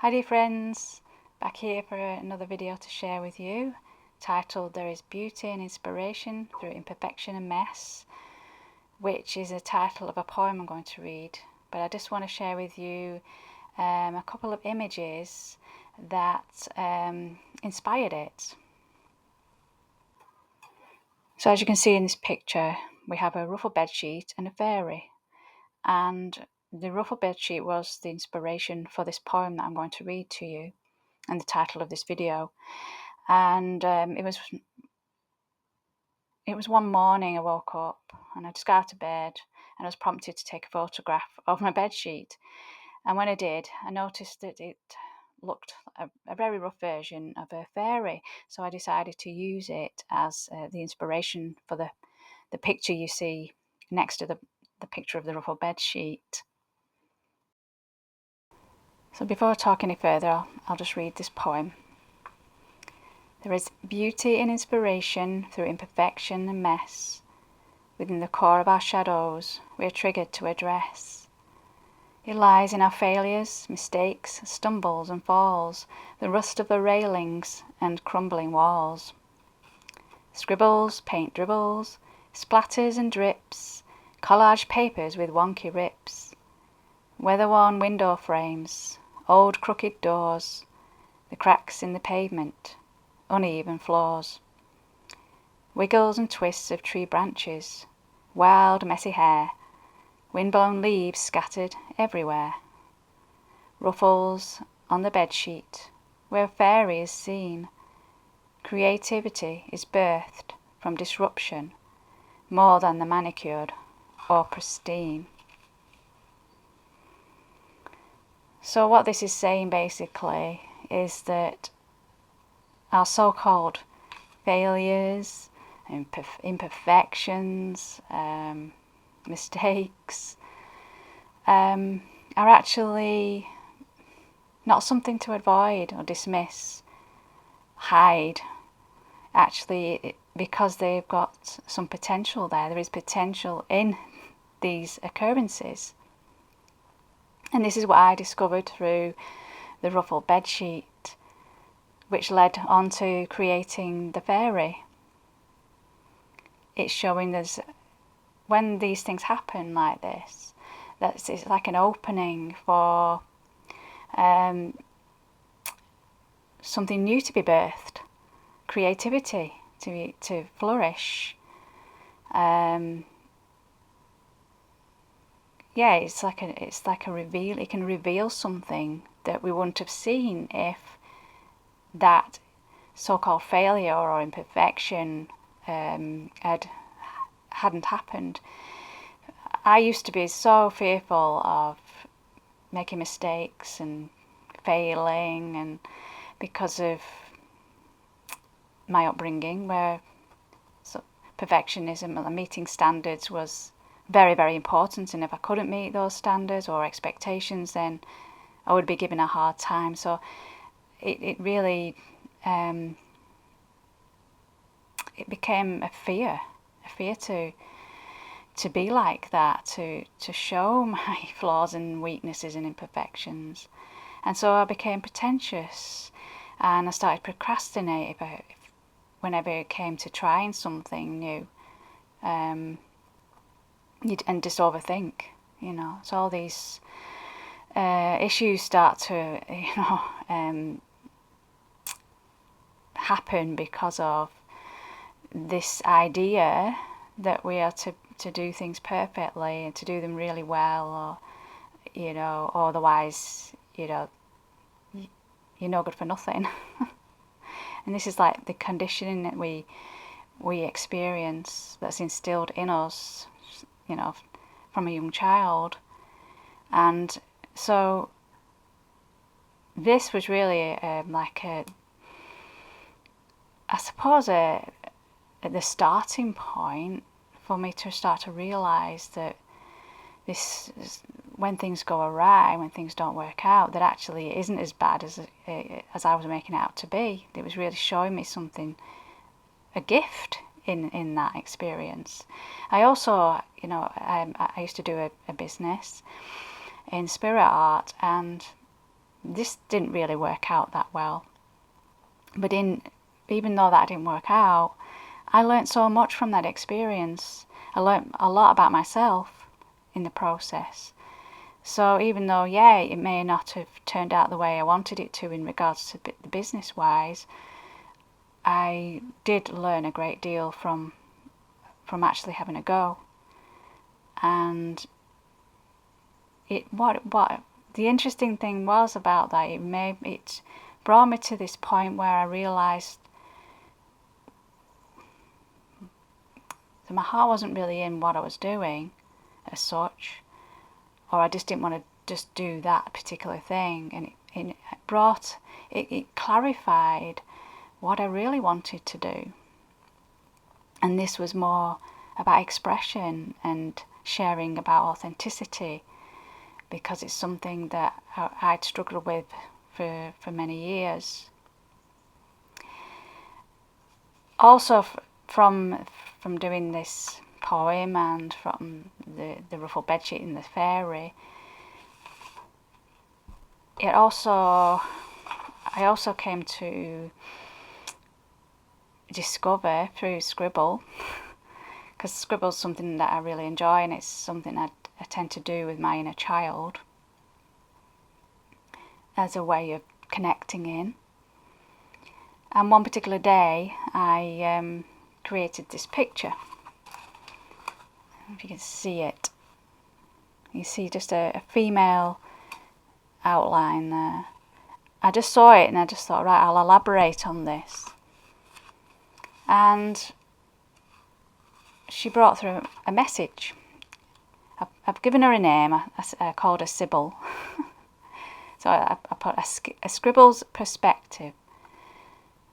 Hi dear friends, back here for another video to share with you, titled There is Beauty and Inspiration Through Imperfection and Mess, which is a title of a poem I'm going to read. But I just want to share with you a couple of images that inspired it. So as you can see in this picture, we have a ruffled bedsheet and a fairy. And the ruffled bedsheet was the inspiration for this poem that I'm going to read to you, and the title of this video. And it was one morning I woke up and I just got out of bed and I was prompted to take a photograph of my bedsheet. And when I did, I noticed that it looked a very rough version of a fairy. So I decided to use it as the inspiration for the picture you see next to the picture of the ruffled bedsheet. So before I talk any further, I'll just read this poem. There is beauty and inspiration through imperfection and mess. Within the core of our shadows, we are triggered to address. It lies in our failures, mistakes, stumbles and falls, the rust of the railings and crumbling walls. Scribbles, paint dribbles, splatters and drips, collage papers with wonky rips, weather-worn window frames, old crooked doors, the cracks in the pavement, uneven floors. Wiggles and twists of tree branches, wild messy hair, wind-blown leaves scattered everywhere. Ruffles on the bedsheet, where a fairy is seen. Creativity is birthed from disruption, more than the manicured or pristine. So what this is saying basically is that our so-called failures, imperfections, mistakes are actually not something to avoid or dismiss, hide. Actually, because they've got some potential there is potential in these occurrences. And this is what I discovered through the ruffled bedsheet, which led on to creating the fairy. It's showing us when these things happen like this, that it's like an opening for something new to be birthed, creativity to flourish. It's like a reveal. It can reveal something that we wouldn't have seen if that so-called failure or imperfection hadn't happened. I used to be so fearful of making mistakes and failing, and because of my upbringing, where perfectionism and meeting standards was very, very important, and if I couldn't meet those standards or expectations, then I would be given a hard time. So it really it became a fear to be like that, to show my flaws and weaknesses and imperfections. And so I became pretentious, and I started procrastinating whenever it came to trying something new, and just overthink, So all these issues start to, happen because of this idea that we are to do things perfectly and to do them really well, or otherwise, you're no good for nothing. And this is like the conditioning that we experience, that's instilled in us, from a young child. And so this was really the starting point for me to start to realise that this is, when things go awry, when things don't work out, that actually it isn't as bad as I was making it out to be. It was really showing me something, a gift in that experience. I also, I used to do a business in spirit art, and this didn't really work out that well. But even though that didn't work out, I learned so much from that experience. I learned a lot about myself in the process. So even though, yeah, it may not have turned out the way I wanted it to in regards to the business-wise, I did learn a great deal from actually having a go. And what the interesting thing was about that, it brought me to this point where I realised that my heart wasn't really in what I was doing as such, or I just didn't want to just do that particular thing, and it clarified what I really wanted to do. And this was more about expression and sharing about authenticity, because it's something that I'd struggled with for many years. Also, from doing this poem and from the ruffled bedsheet and the fairy, I also came to discover through scribble, because scribble's something that I really enjoy, and it's something I tend to do with my inner child as a way of connecting in. And one particular day I created this picture. If you can see it, you see just a female outline there. I just saw it and I just thought, right, I'll elaborate on this. And she brought through a message. I've given her a name. I called her Sybil. So I put a scribble's perspective.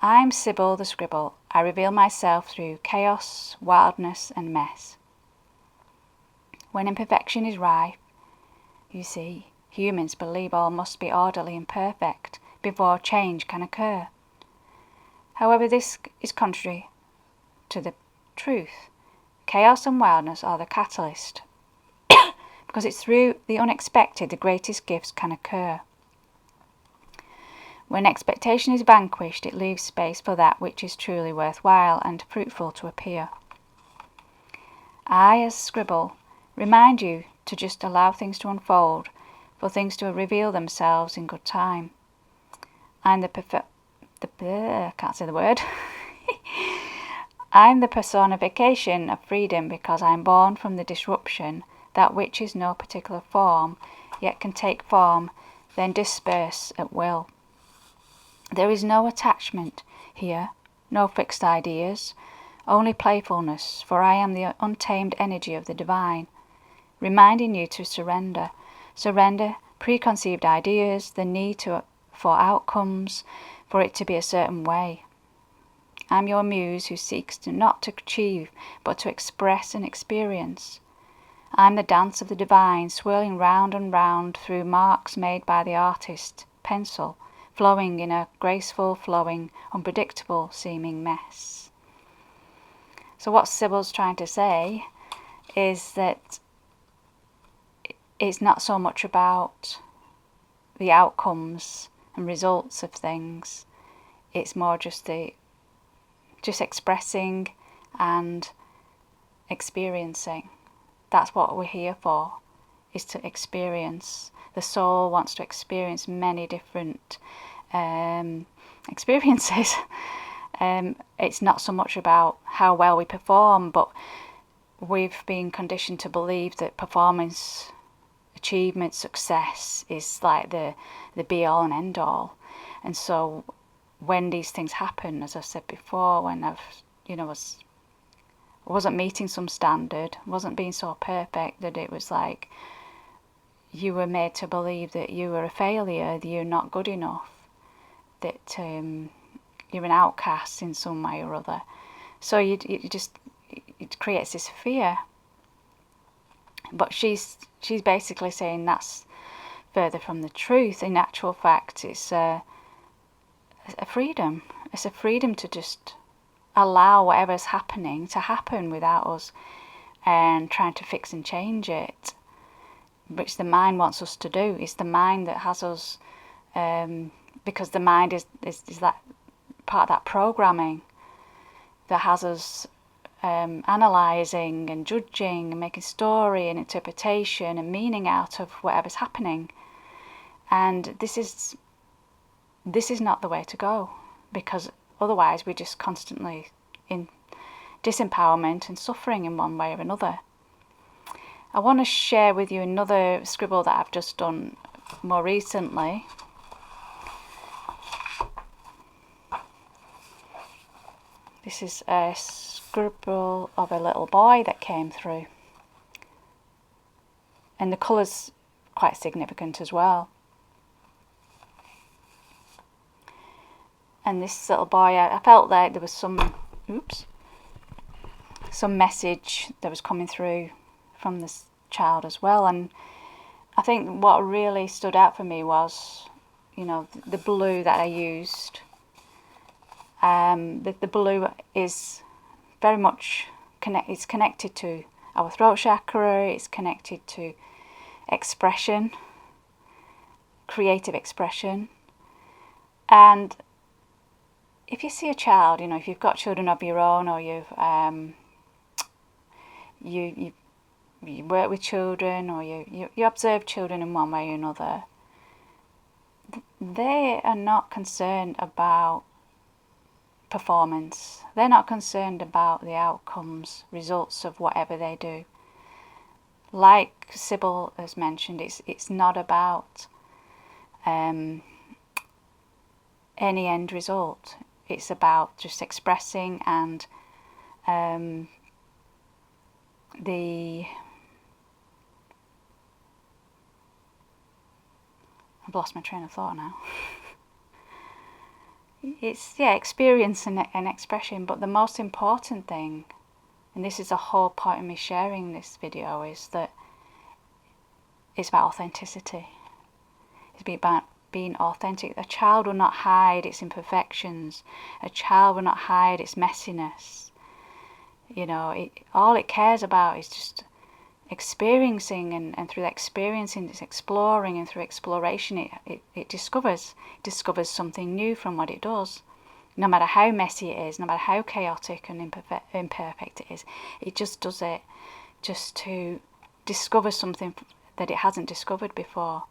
I'm Sybil the scribble. I reveal myself through chaos, wildness and mess. When imperfection is rife, you see, humans believe all must be orderly and perfect before change can occur. However, this is contrary to the truth. Chaos and wildness are the catalyst, because it's through the unexpected the greatest gifts can occur. When expectation is vanquished, it leaves space for that which is truly worthwhile and fruitful to appear. I, as scribble, remind you to just allow things to unfold, for things to reveal themselves in good time. I'm can't say the word. I'm the personification of freedom, because I am born from the disruption, that which is no particular form, yet can take form, then disperse at will. There is no attachment here, no fixed ideas, only playfulness, for I am the untamed energy of the divine, reminding you to surrender. Surrender preconceived ideas, the need for outcomes, for it to be a certain way. I'm your muse who seeks not to achieve, but to express and experience. I'm the dance of the divine, swirling round and round through marks made by the artist, pencil, flowing in a graceful, flowing, unpredictable seeming mess. So what Sybil's trying to say is that it's not so much about the outcomes and results of things. It's more just expressing and experiencing. That's what we're here for, is to experience. The soul wants to experience many different experiences. It's not so much about how well we perform, but we've been conditioned to believe that performance, achievement, success is like the be all and end all. And so when these things happen, as I've said before, when wasn't meeting some standard, wasn't being so perfect that it was like you were made to believe that you were a failure, that you're not good enough, that you're an outcast in some way or other. So it creates this fear. But she's basically saying that's further from the truth. In actual fact, it's a freedom. It's a freedom to just allow whatever's happening to happen without us and trying to fix and change it, which the mind wants us to do. It's the mind that has us because the mind is that part of that programming that has us analysing and judging and making story and interpretation and meaning out of whatever's happening. And this is not the way to go, because otherwise we're just constantly in disempowerment and suffering in one way or another. I want to share with you another scribble that I've just done more recently. This is a scribble of a little boy that came through, and the colour's quite significant as well. And this little boy, I felt like there was some message that was coming through from this child as well. And I think what really stood out for me was, the blue that I used. The blue is very much it's connected to our throat chakra. It's connected to expression, creative expression. And if you see a child, if you've got children of your own, or you work with children, or you observe children in one way or another, they are not concerned about performance. They're not concerned about the outcomes, results of whatever they do. Like Sybil has mentioned, it's not about any end result. It's about just expressing and I've lost my train of thought now. It's experience and expression, but the most important thing, and this is the whole point of me sharing this video, is that it's about authenticity. It's about being authentic. A child will not hide its imperfections. A child will not hide its messiness. All it cares about is just experiencing, and through experiencing, it's exploring, and through exploration it discovers something new from what it does. No matter how messy it is, no matter how chaotic and imperfect it is, it just does it just to discover something that it hasn't discovered before.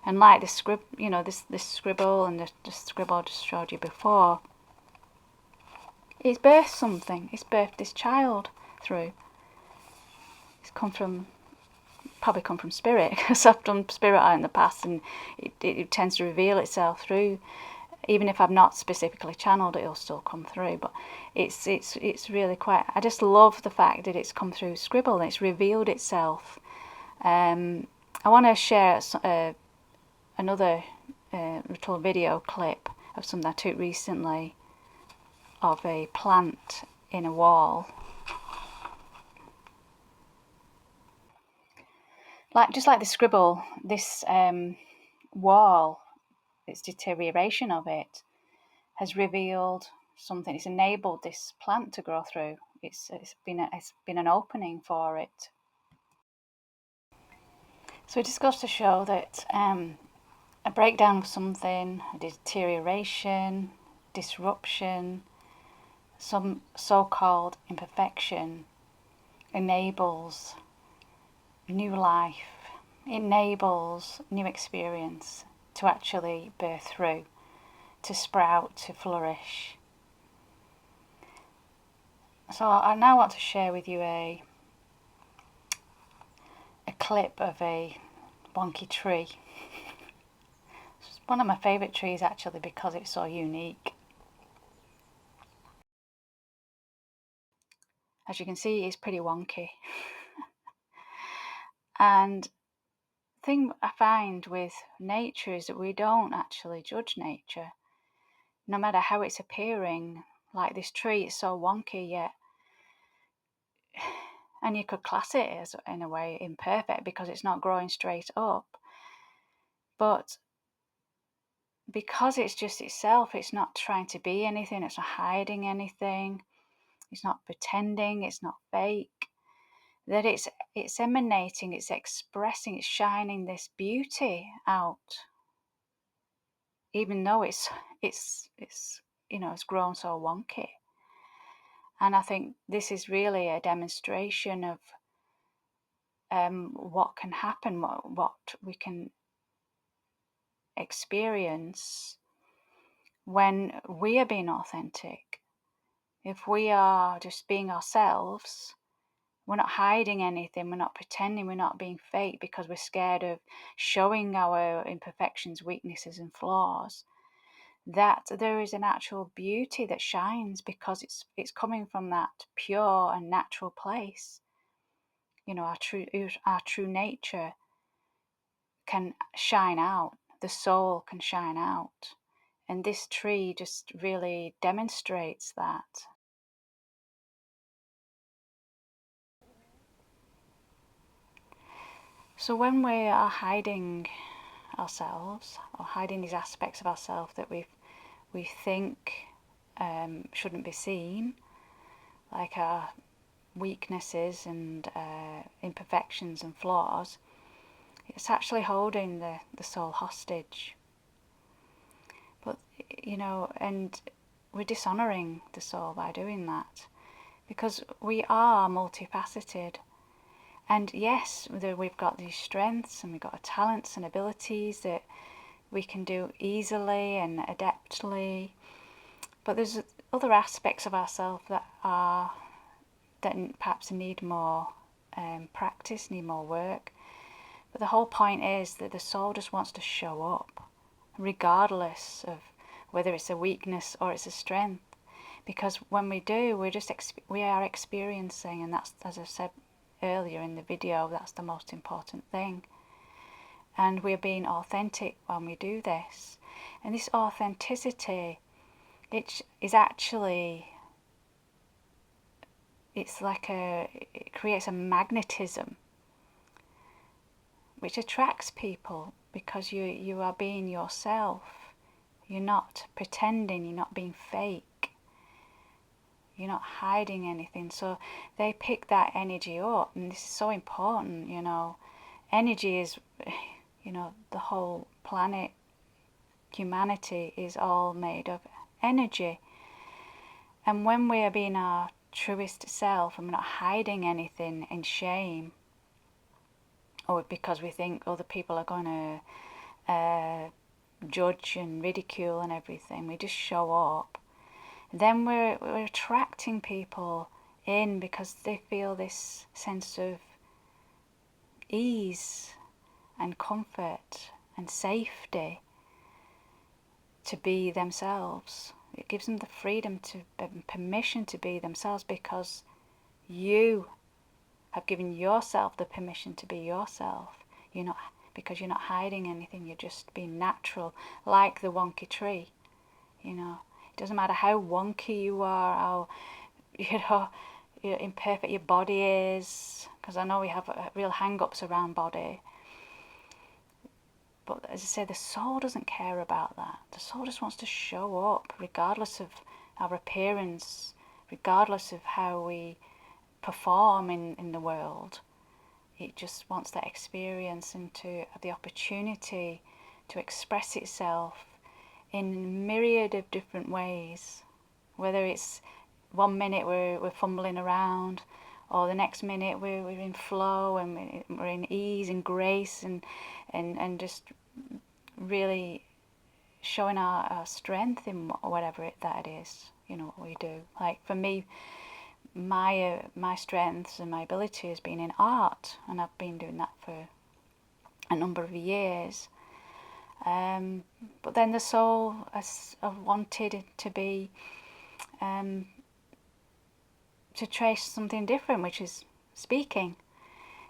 And like this scribble and the scribble I just showed you before, it's birthed something. It's birthed this child through. It's probably come from spirit, because I've done spirit art in the past, and it tends to reveal itself through. Even if I've not specifically channeled it, it'll still come through. But it's really quite. I just love the fact that it's come through scribble and it's revealed itself. I want to share another little video clip of something I took recently of a plant in a wall. Just like the scribble, this wall, its deterioration of it, has revealed something. It's enabled this plant to grow through. It's been an opening for it. So it just goes to show that a breakdown of something, a deterioration, disruption, some so-called imperfection, enables new life, enables new experience to actually birth through, to sprout, to flourish. So I now want to share with you a clip of a wonky tree. It's one of my favourite trees actually, because it's so unique. As you can see, it's pretty wonky. And the thing I find with nature is that we don't actually judge nature. No matter how it's appearing, like this tree, it's so wonky yet, and you could class it as, in a way, imperfect because it's not growing straight up. But because it's just itself, it's not trying to be anything, it's not hiding anything, it's not pretending, it's not fake, that it's emanating, it's expressing, it's shining this beauty out even though it's it's grown so wonky. And I think this is really a demonstration of what can happen, what we can experience when we are being authentic. If we are just being ourselves, we're not hiding anything, we're not pretending, we're not being fake because we're scared of showing our imperfections, weaknesses, and flaws, that there is an actual beauty that shines because it's coming from that pure and natural place. Our true nature can shine out, the soul can shine out. And this tree just really demonstrates that. So when we are hiding ourselves or hiding these aspects of ourselves that we think shouldn't be seen, like our weaknesses and imperfections and flaws, it's actually holding the soul hostage. But and we're dishonoring the soul by doing that, because we are multifaceted. And yes, we've got these strengths and we've got talents and abilities that we can do easily and adeptly. But there's other aspects of ourselves that perhaps need more practice, need more work. But the whole point is that the soul just wants to show up, regardless of whether it's a weakness or it's a strength. Because when we do, we are experiencing, and that's, as I said earlier in the video, that's the most important thing. And we're being authentic when we do this. And this authenticity, it is actually, it creates a magnetism which attracts people, because you are being yourself. You're not pretending, you're not being fake, you're not hiding anything. So they pick that energy up, and this is so important. Energy is, the whole planet, humanity is all made of energy. And when we are being our truest self and we're not hiding anything in shame, or because we think other people are going to judge and ridicule and everything, we just show up, then we're attracting people in, because they feel this sense of ease and comfort and safety to be themselves. It gives them the freedom permission to be themselves, because you have given yourself the permission to be yourself. Because you're not hiding anything, you're just being natural, like the wonky tree. It doesn't matter how wonky you are, how imperfect your body is, because I know we have real hang-ups around body. But as I say, the soul doesn't care about that. The soul just wants to show up, regardless of our appearance, regardless of how we perform in the world. It just wants that experience and to have the opportunity to express itself in a myriad of different ways. Whether it's 1 minute we're fumbling around, or the next minute we're in flow and we're in ease and grace and just really showing our strength in whatever that is, what we do. Like for me, my strengths and my ability has been in art, and I've been doing that for a number of years. But then the soul has wanted to be to trace something different, which is speaking,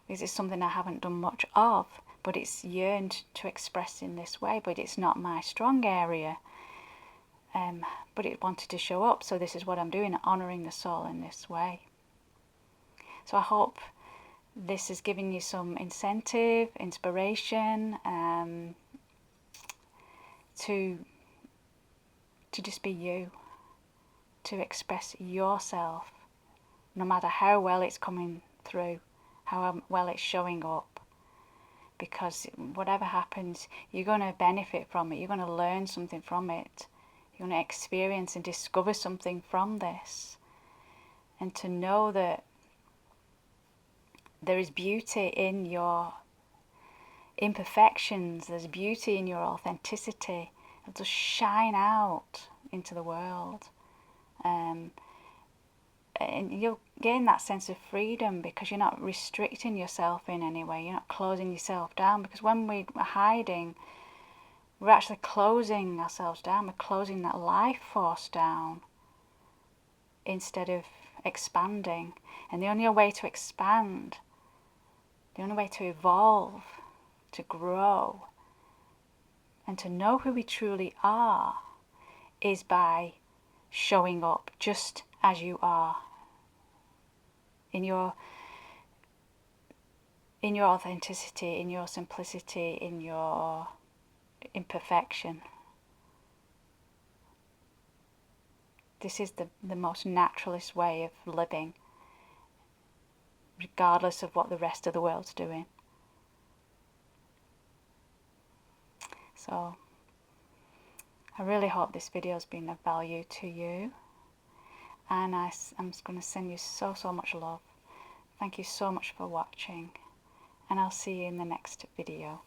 because it's something I haven't done much of, but it's yearned to express in this way. But it's not my strong area. But it wanted to show up, so this is what I'm doing, honouring the soul in this way. So I hope this has given you some incentive, inspiration, to just be you, to express yourself, no matter how well it's coming through, how well it's showing up, because whatever happens, you're going to benefit from it. You're going to learn something from it. You're going to experience and discover something from this. And to know that there is beauty in your imperfections, there's beauty in your authenticity. It'll just shine out into the world. And you'll gain that sense of freedom because you're not restricting yourself in any way. You're not closing yourself down, because when we're hiding, we're actually closing ourselves down. We're closing that life force down instead of expanding. And the only way to expand, the only way to evolve, to grow, and to know who we truly are is by showing up just as you are, in your authenticity, in your simplicity, in your imperfection. This is the most naturalist way of living, regardless of what the rest of the world's doing. So I really hope this video has been of value to you, and I'm just going to send you so much love. Thank you so much for watching, and I'll see you in the next video.